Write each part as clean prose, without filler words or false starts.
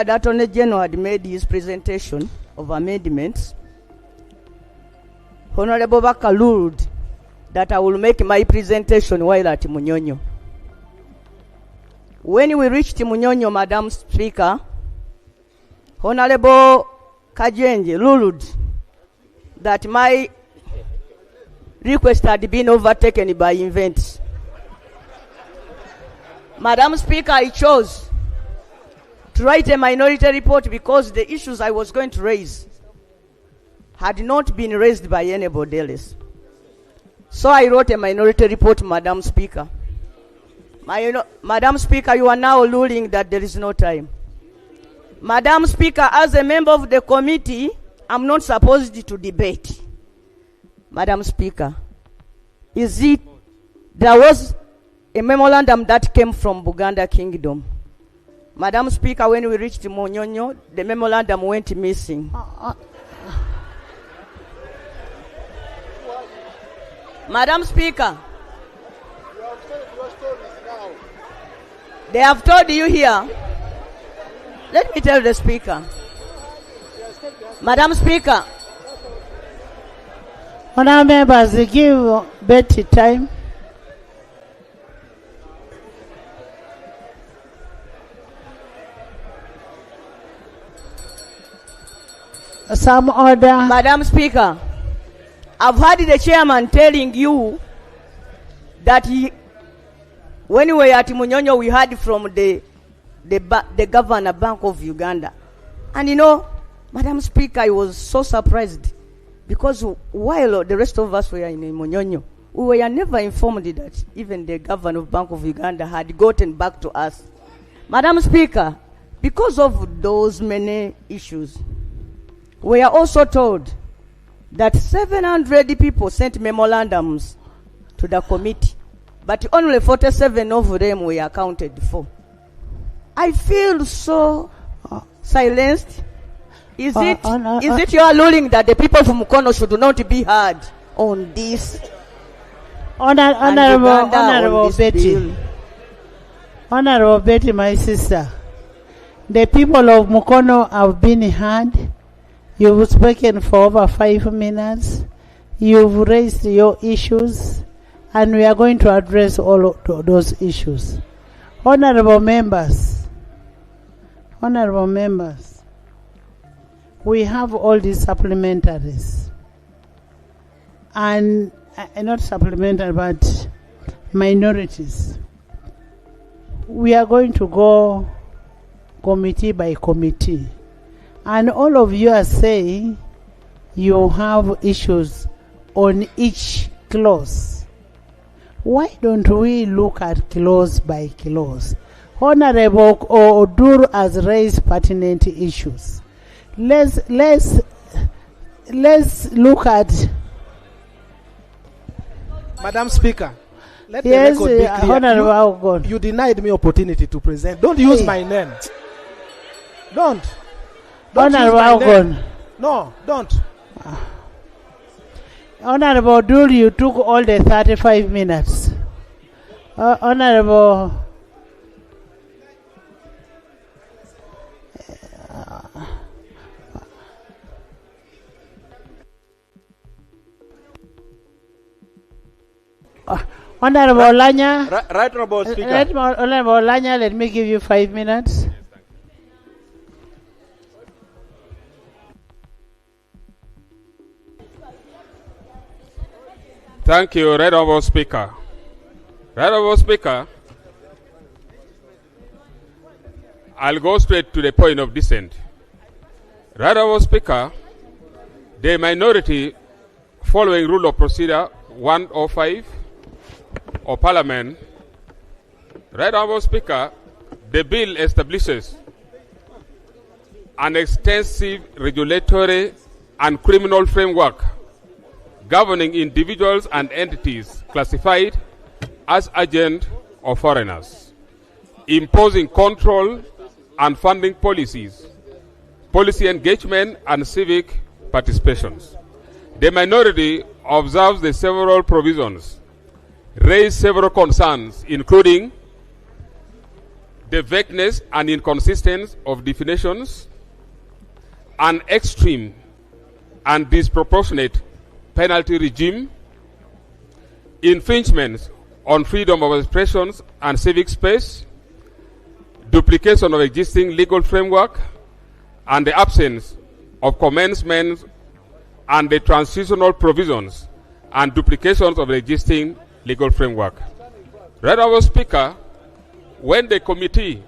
The Attorney General had made his presentation of amendments. Honorable Baka ruled that I will make my presentation while at Munyonyo. When we reached Munyonyo, Madam Speaker, Honorable Kajenje ruled that my request had been overtaken by events. Madam Speaker, I chose to write a minority report because the issues I was going to raise had not been raised by anybody else. So I wrote a minority report, Madam Speaker. Madam Speaker, you are now ruling that there is no time. Madam Speaker, as a member of the committee, I'm not supposed to debate. Madam Speaker, there was a memorandum that came from Buganda Kingdom. Madam Speaker, when we reached Munyonyo, the memorandum went missing. Madam Speaker, they have told you here. Let me tell the Speaker. Madam Speaker. Honourable members, they give Betty time. Some order. Madam Speaker, I've heard the chairman telling you that when we were at Munyonyo, we heard from the Governor Bank of Uganda. And you know, Madam Speaker, I was so surprised because while the rest of us were in Munyonyo, we were never informed that even the Governor of Bank of Uganda had gotten back to us. Madam Speaker, because of those many issues, we are also told that 700 people sent memorandums to the committee, but only 47 of them were accounted for. I feel so silenced. Is it your ruling that the people from Mukono should not be heard on this? Honorable Betty. Honorable Betty, my sister. The people of Mukono have been heard. You've spoken for over 5 minutes. You've raised your issues, and we are going to address all of those issues. Honorable members, we have all these supplementaries, and not supplementary, but minorities. We are going to go committee by committee. And all of you are saying you have issues on each clause. Why don't we look at clause by clause? Honorable Oduru has raised pertinent issues. Let's look at. Madam Speaker, let yes, the record be clear. Honorable, you denied me opportunity to present. Don't use my name. Don't Honorable use my name. No, don't. Honorable Oduru, you took all the 35 minutes. Honorable. Honorable Lanya. Right, Honorable Speaker. Honorable Lanya, let me give you 5 minutes. Thank you, Right Honorable Speaker. Right Honorable Speaker, I'll go straight to the point of dissent. Right Honorable Speaker, the minority, following Rule of Procedure 105 of Parliament, Right Honorable Speaker, the bill establishes an extensive regulatory and criminal framework governing individuals and entities classified as agents of foreigners, imposing control and funding policies, policy engagement, and civic participations. The minority observes the several provisions, raise several concerns, including the vagueness and inconsistency of definitions, an extreme and disproportionate penalty regime, infringements on freedom of expression and civic space, duplication of existing legal framework, and the absence of commencement and the transitional provisions and duplications of the existing legal framework. Right, Honourable Speaker, when the committee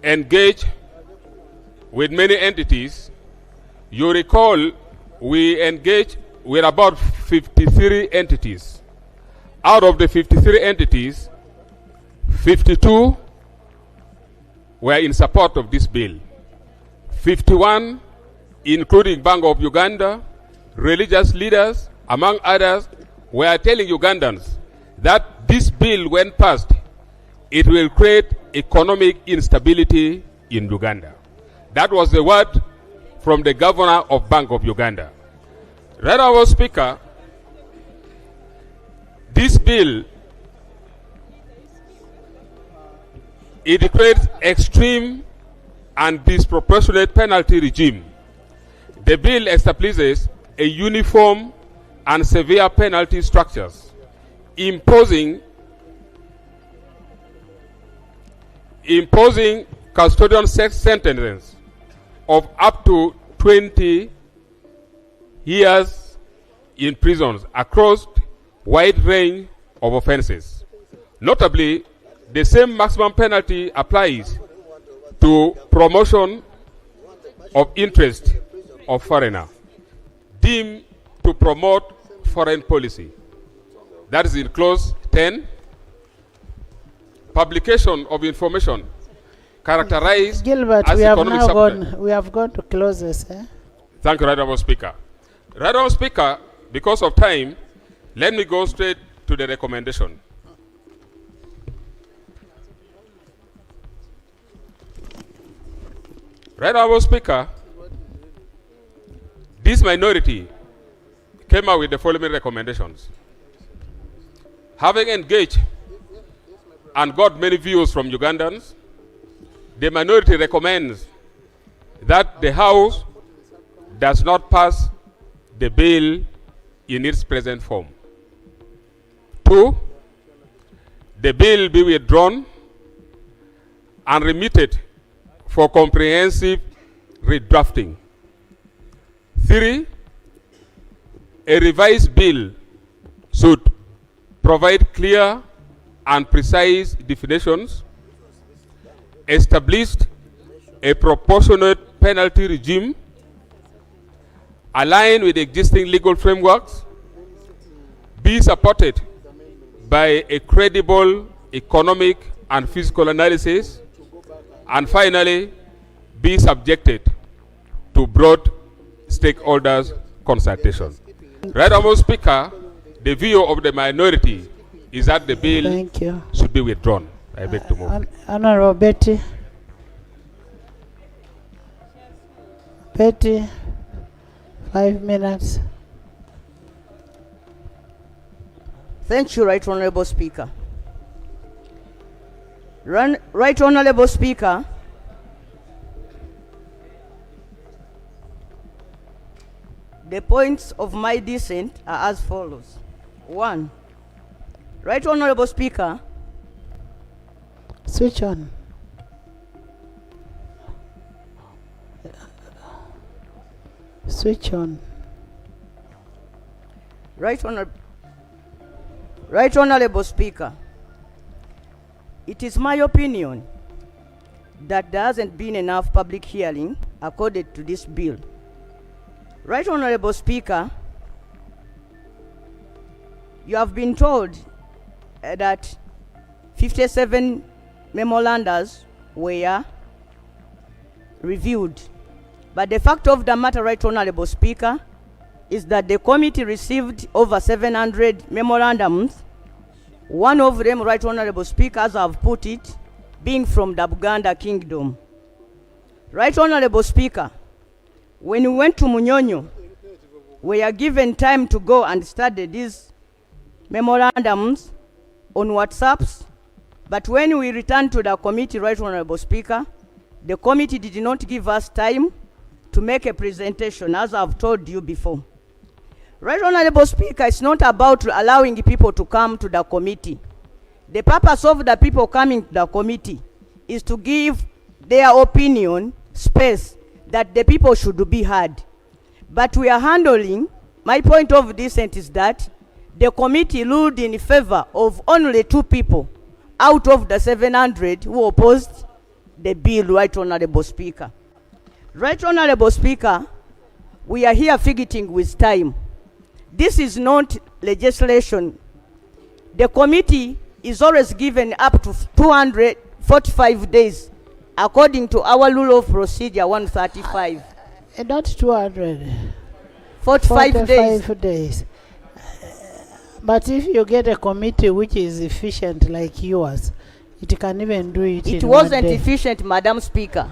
engaged with many entities, you recall we engaged with about 53 entities. Out of the 53 entities, 52 were in support of this bill. 51, including Bank of Uganda, religious leaders, among others, were telling Ugandans that this bill, when passed, it will create economic instability in Uganda. That was the word from the governor of Bank of Uganda. Right, Honourable Speaker, this bill, it creates extreme and disproportionate penalty regime. The bill establishes a uniform and severe penalty structures, imposing custodial sex sentences of up to 20 years in prisons across wide range of offenses. Notably, the same maximum penalty applies to promotion of interest of foreigner deemed to promote foreign policy. That is in clause 10. Publication of information characterized Gilbert, as we have economic now supplement. gone. We have gone to clauses. Thank you, Right Honourable Speaker. Right Honourable Speaker, because of time, let me go straight to the recommendation. Right Honourable Speaker, this minority came out with the following recommendations. Having engaged and got many views from Ugandans, the minority recommends that the House does not pass the bill in its present form. 2, the bill be withdrawn and remitted for comprehensive redrafting. 3, a revised bill should provide clear and precise definitions, established a proportionate penalty regime, aligned with existing legal frameworks, be supported by a credible economic and fiscal analysis, and finally, be subjected to broad stakeholders' consultation. Right Honourable Speaker, the view of the minority is that the bill should be withdrawn. I beg to move. Honourable Betty. Betty, 5 minutes. Thank you, Right Honourable Speaker. Right Honourable Speaker, the points of my dissent are as follows. 1, Right Honourable Speaker, Switch on. Switch on. Right Honourable Speaker, it is my opinion that there hasn't been enough public hearing according to this bill. Right Honourable Speaker, you have been told that 57 memorandums were reviewed. But the fact of the matter, Right Honourable Speaker, is that the committee received over 700 memorandums. One of them, Right Honourable Speaker, as I've put it, being from the Buganda Kingdom. Right Honourable Speaker, when we went to Munyonyo, we are given time to go and study these memorandums on WhatsApps, But when we returned to the committee, Right Honorable Speaker, the committee did not give us time to make a presentation, as I've told you before. Right Honorable Speaker, it's not about allowing people to come to the committee. The purpose of the people coming to the committee is to give their opinion space that the people should be heard. But we are handling, my point of dissent is that the committee ruled in favor of only 2 people out of the 700 who opposed the bill, Right Honorable Speaker. Right Honorable Speaker, we are here fidgeting with time. This is not legislation. The committee is always given up to 245 days, according to our rule of procedure 135. Not 200. 45 days. 45 days. But if you get a committee which is efficient like yours, it can even do it in It wasn't 1 day. efficient, Madam Speaker.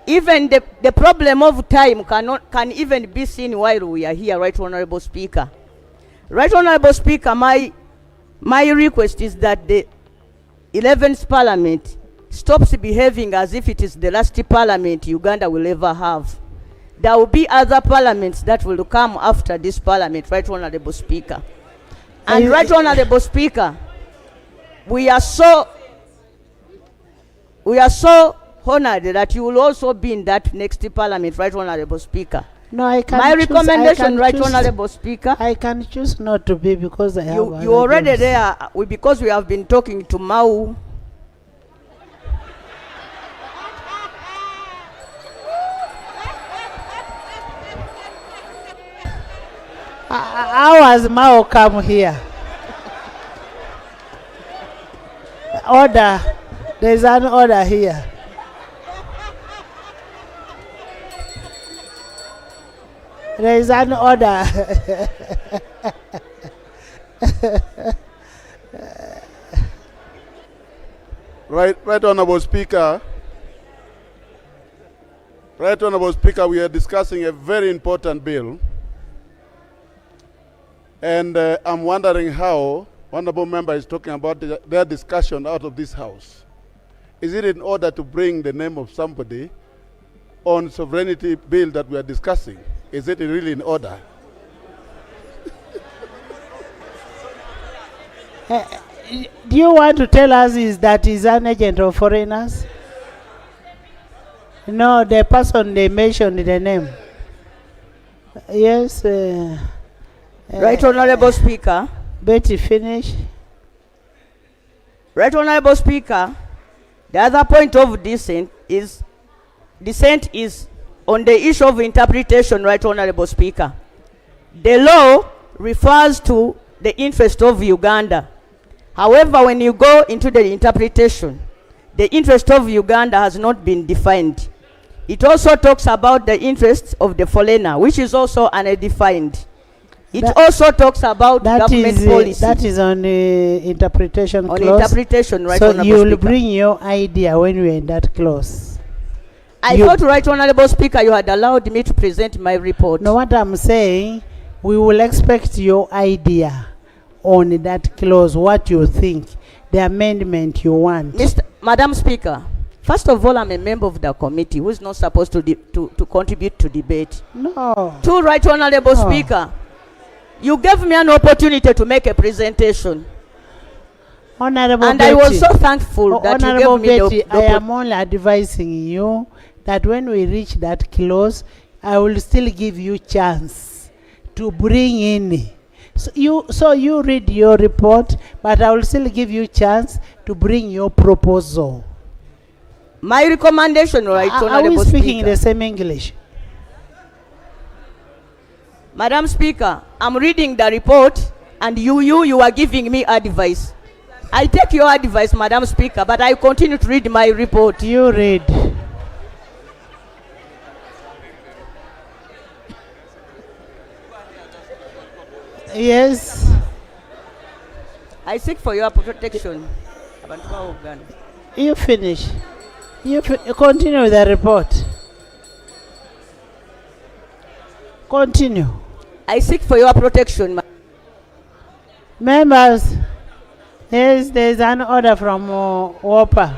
Even the problem of time can even be seen while we are here, Right Honorable Speaker. Right Honorable Speaker, my request is that the 11th Parliament stops behaving as if it is the last Parliament Uganda will ever have. There will be other parliaments that will come after this Parliament, Right Honorable Speaker. And Right Honorable Speaker, we are so honored that you will also be in that next Parliament, Right Honorable Speaker. No, I can My choose, recommendation, Right Honorable Speaker. I can choose not to be because I have You other already jobs. there because we have been talking to Mau. How has Mao come here? Order. There's an order here. There is an order. Right Honorable Speaker. Right Honorable Speaker, we are discussing a very important bill. And I'm wondering how Honorable Member is talking about their discussion out of this House. Is it in order to bring the name of somebody on sovereignty bill that we are discussing? Is it really in order? Do you want to tell us is that he's an agent of foreigners? No, the person they mentioned the name. Yes. Right Honorable Speaker. Betty, finish. Right Honorable Speaker, the other point of dissent is on the issue of interpretation, Right Honorable Speaker. The law refers to the interest of Uganda. However, when you go into the interpretation, the interest of Uganda has not been defined. It also talks about the interests of the foreigner, which is also undefined. It also talks about government policy. That is on the interpretation on clause. Interpretation, Right so Honorable you will Speaker. bring your idea when we are in that clause. I thought, Right Honorable Speaker, you had allowed me to present my report. No, what I'm saying, we will expect your idea on that clause, what you think, the amendment you want. Madam Speaker, first of all, I'm a member of the committee who is not supposed to contribute to debate. No. Two, Right Honorable Speaker, you gave me an opportunity to make a presentation. Honorable and Betty, I was so thankful that Honorable you gave Betty, me the I am only advising you that when we reach that clause, I will still give you chance to bring in. So you read your report, but I will still give you chance to bring your proposal. My recommendation, Right Honorable Are we speaking Speaker. the same English? Madam Speaker, I'm reading the report and you are giving me advice. I take your advice, Madam Speaker, but I continue to read my report. You read. Yes. I seek for your protection. You finish. You continue with the report. Continue. I seek for your protection. Members, there's an order from WOPA.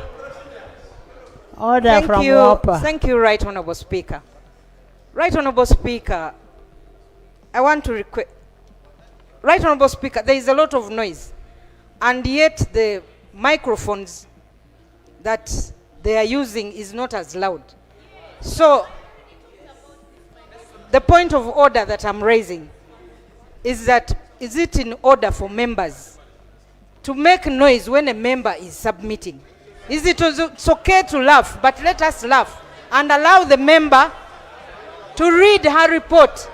Order from WOPA. Thank you, Right Honourable Speaker. Right Honourable Speaker, I want to request. Right Honourable Speaker, there is a lot of noise, and yet the microphones that they are using is not as loud. So, the point of order that I'm raising is that, is it in order for members to make noise when a member is submitting? Is it it's okay to laugh, but let us laugh and allow the member to read her report.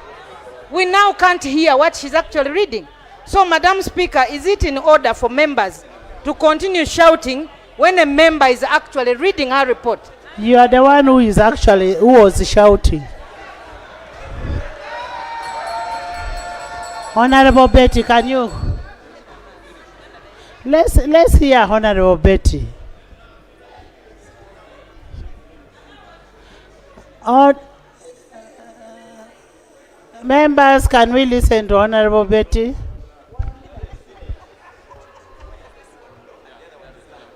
We now can't hear what she's actually reading. So, Madam Speaker, is it in order for members to continue shouting when a member is actually reading her report? You are the one who was shouting. Honorable Betty, can you? Let's hear Honorable Betty. Members, can we listen to Honorable Betty?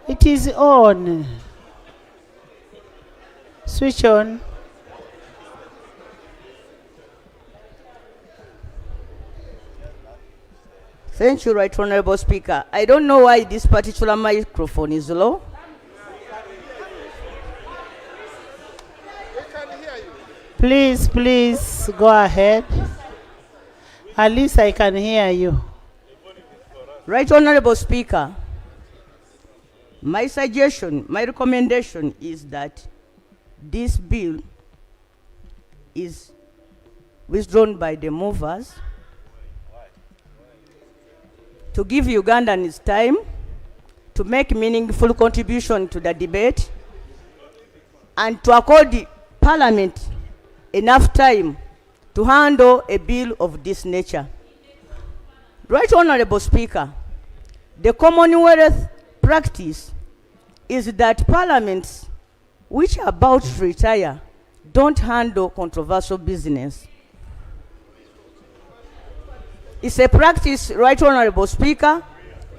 It is on. Switch on. Thank you, Right Honourable Speaker. I don't know why this particular microphone is low. Please go ahead. At least I can hear you. Right Honourable Speaker, my suggestion, my recommendation is that this bill is withdrawn by the movers to give Ugandans time to make meaningful contribution to the debate and to accord the Parliament enough time to handle a bill of this nature. Right Honourable Speaker, the Commonwealth practice is that parliaments which are about to retire don't handle controversial business. It's a practice, Right Honourable Speaker,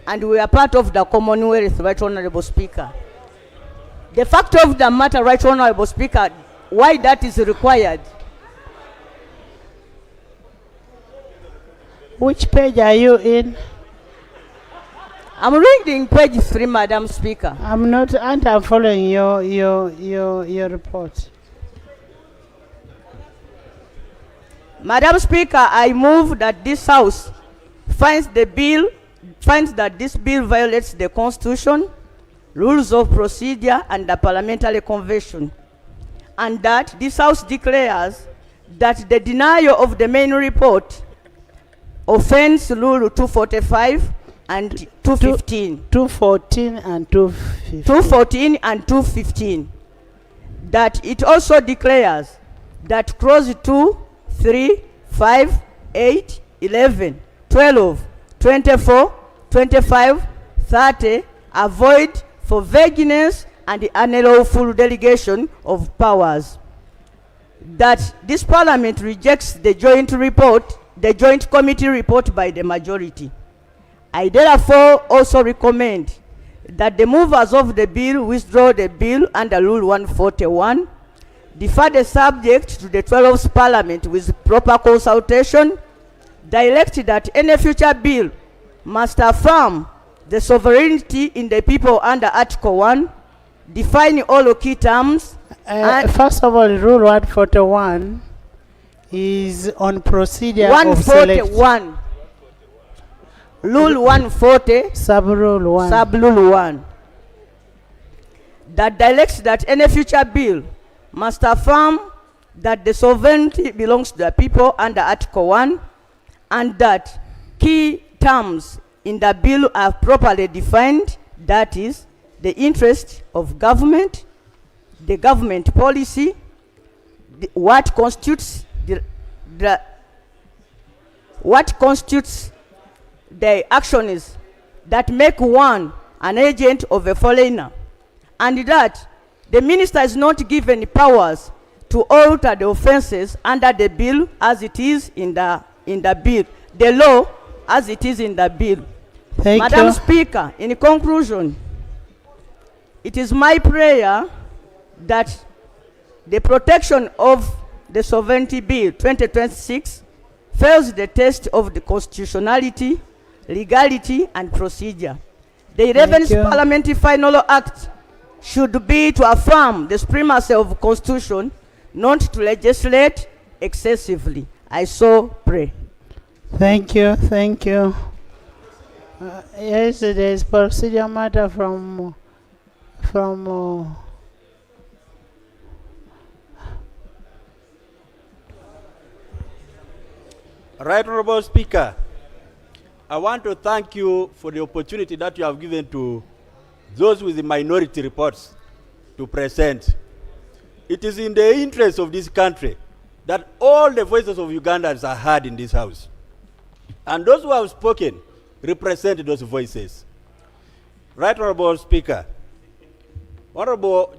and we are part of the Commonwealth, Right Honourable Speaker. The fact of the matter, Right Honourable Speaker, why that is required. Which page are you in? I'm reading page 3, Madam Speaker. I'm not, and I'm following your report. Madam Speaker, I move that this House finds that this bill violates the Constitution, rules of procedure, and the Parliamentary Convention, and that this House declares that the denial of the main report offends Rule 245 and 215. 214 and 215. 214 and 215. That it also declares that clause 2, 3, 5, 8, 11, 12, 24, 25, 30 are void for vagueness and the unlawful delegation of powers. That this Parliament rejects the joint committee report by the majority. I therefore also recommend that the movers of the bill withdraw the bill under Rule 141, defer the subject to the 12th Parliament with proper consultation, direct that any future bill must affirm the sovereignty in the people under Article 1, define all key terms. First of all, Rule 141 is on procedure of select. 141. Rule 140. Sub-Rule 1. Sub-Rule 1. That directs that any future bill must affirm that the sovereignty belongs to the people under Article 1 and that key terms in the bill are properly defined, that is, the interest of government, the government policy, what constitutes the actions that make one an agent of a foreigner, and that the minister is not given powers to alter the offences under the bill as it is in the bill, the law as it is in the bill. Thank Madam you. Speaker, in conclusion, it is my prayer that the protection of the Sovereignty Bill 2026 fails the test of the constitutionality, legality, and procedure. The 11th you. Parliamentary Final Act should be to affirm the supremacy of the Constitution, not to legislate excessively. I so pray. Thank you. Thank you. Yes, there is procedure matter from Right Honorable Speaker, I want to thank you for the opportunity that you have given to those with the minority reports to present. It is in the interest of this country that all the voices of Ugandans are heard in this House. And those who have spoken represent those voices. Right Honorable Speaker, Honorable